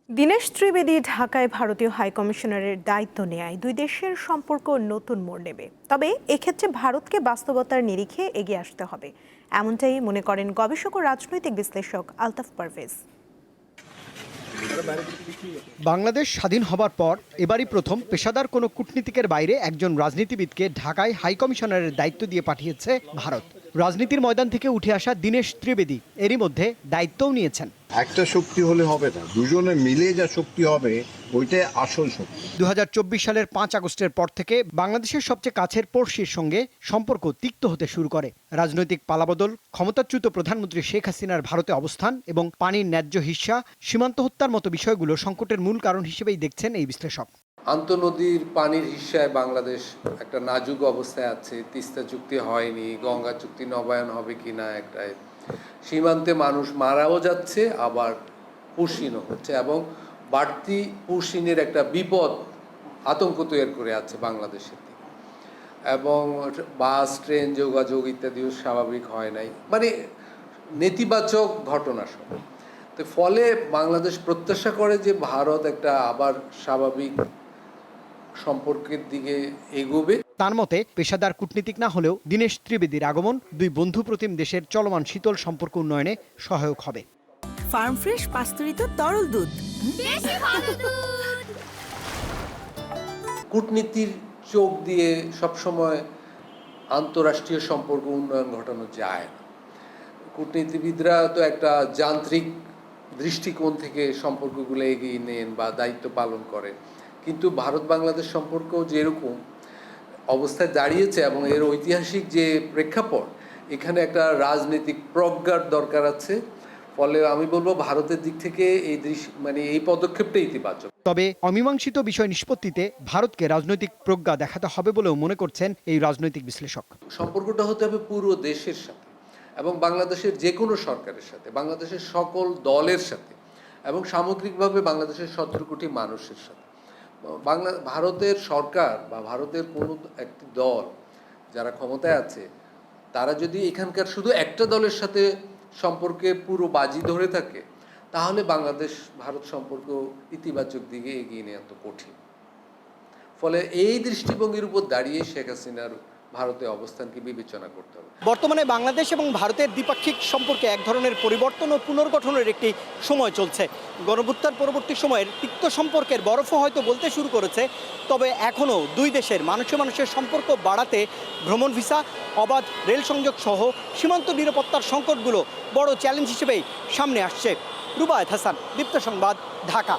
দীনেশ ত্রিবেদী ঢাকায় ভারতীয় হাইকমিশনারের দায়িত্ব নেয় দুই দেশের সম্পর্ক নতুন মোড় নেবে। তবে এক্ষেত্রে ভারতকে বাস্তবতার নিরিখে এগিয়ে আসতে হবে, এমনটাই মনে করেন গবেষক ও রাজনৈতিক বিশ্লেষক আলতাফ পারভেজ। বাংলাদেশ স্বাধীন হবার পর এবারই প্রথম পেশাদার কোনো কূটনীতিকের বাইরে একজন রাজনীতিবিদকে ঢাকায় হাইকমিশনারের দায়িত্ব দিয়ে পাঠিয়েছে ভারত। রাজনীতির ময়দান থেকে উঠে আসা দীনেশ ত্রিবেদী এরই মধ্যে দায়িত্বও নিয়েছেন। একটা শক্তি হলে হবে না, দুজনে মিলে যা শক্তি হবে ওইটাই আসল শক্তি। 2024 সালের 5 আগস্টের পর থেকে বাংলাদেশের সবচেয়ে কাছের পড়শির সঙ্গে সম্পর্ক তিক্ত হতে শুরু করে। রাজনৈতিক পালাবদল, ক্ষমতাচ্যুত প্রধানমন্ত্রী শেখ হাসিনার ভারতে অবস্থান এবং পানির ন্যায্য হিস্যা, সীমান্ত হত্যার মতো বিষয়গুলো সংকটের মূল কারণ হিসেবেই দেখছেন এই বিশ্লেষক। আন্তঃনদীর পানির হিস্যায় বাংলাদেশ একটা নাজুক অবস্থায় আছে। তিস্তা চুক্তি হয়নি, গঙ্গা চুক্তি নবায়ন হবে কিনা, একটা সীমান্তে মানুষ মারাও যাচ্ছে, আবার পুশিনও হচ্ছে এবং বাড়তি পুশিনের একটা বিপদ আতঙ্ক তৈরি করে আছে বাংলাদেশের দিকে। এবং বাস ট্রেন যোগাযোগ ইত্যাদিও স্বাভাবিক হয় নাই, মানে নেতিবাচক ঘটনা সব। তো ফলে বাংলাদেশ প্রত্যাশা করে যে ভারত একটা আবার স্বাভাবিক সম্পর্কের দিকে এগোবে। তার মতে পেশাদার কূটনীতিক না হলেও দীনেশ ত্রিবেদীর আগমন দুই বন্ধুপ্রতিম দেশের চলমান শীতল সম্পর্ক উন্নয়নে সহায়ক হবে। ফার্ম ফ্রেশ পাস্তুরিত তরল দুধ, কূটনীতির চোখ দিয়ে সবসময় আন্তঃরাষ্ট্রীয় সম্পর্ক উন্নয়ন ঘটানো যায় না। কূটনীতিবিদরা তো একটা যান্ত্রিক দৃষ্টিকোণ থেকে সম্পর্কগুলো এগিয়ে নেন বা দায়িত্ব পালন করেন, কিন্তু ভারত বাংলাদেশ সম্পর্ক যেরকম অবস্থায় দাঁড়িয়েছে এবং এর ঐতিহাসিক যে প্রেক্ষাপট, এখানে একটা রাজনৈতিক প্রজ্ঞার দরকার আছে। ফলে আমি বলবো ভারতের দিক থেকে এই পদক্ষেপটা ইতিবাচক। তবে অমীমাংসিত বিষয় নিষ্পত্তিতে ভারতকে রাজনৈতিক প্রজ্ঞা দেখাতে হবে বলেও মনে করছেন এই রাজনৈতিক বিশ্লেষক। সম্পর্কটা হতে হবে পুরো দেশের সাথে এবং বাংলাদেশের যে কোনো সরকারের সাথে, বাংলাদেশের সকল দলের সাথে এবং সামগ্রিকভাবে বাংলাদেশের 17 কোটি মানুষের সাথে। ভারতের সরকার বা ভারতের কোনো একটি দল যারা ক্ষমতায় আছে, তারা যদি এখানকার শুধু একটা দলের সাথে সম্পর্কে পুরো বাজি ধরে থাকে, তাহলে বাংলাদেশ ভারত সম্পর্ক ইতিবাচক দিকে এগিয়ে নেওয়া তো কঠিন। ফলে এই দৃষ্টিভঙ্গির উপর দাঁড়িয়ে শেখ হাসিনার ভারতে অবস্থানকে বিবেচনা করতে হবে। বর্তমানে বাংলাদেশ এবং ভারতের দ্বিপাক্ষিক সম্পর্কে এক ধরনের পরিবর্তন ও পুনর্গঠনের একটি সময় চলছে। গণঅভ্যুত্থান পরবর্তী সময়ের তিক্ত সম্পর্কের বরফও হয়তো বলতে শুরু করেছে, তবে এখনও দুই দেশের মানুষের সম্পর্ক বাড়াতে ভ্রমণ ভিসা, অবাধ রেল সংযোগ সহ সীমান্ত নিরাপত্তার সংকটগুলো বড় চ্যালেঞ্জ হিসেবেই সামনে আসছে। রুবায়েত হাসান, দীপ্ত সংবাদ, ঢাকা।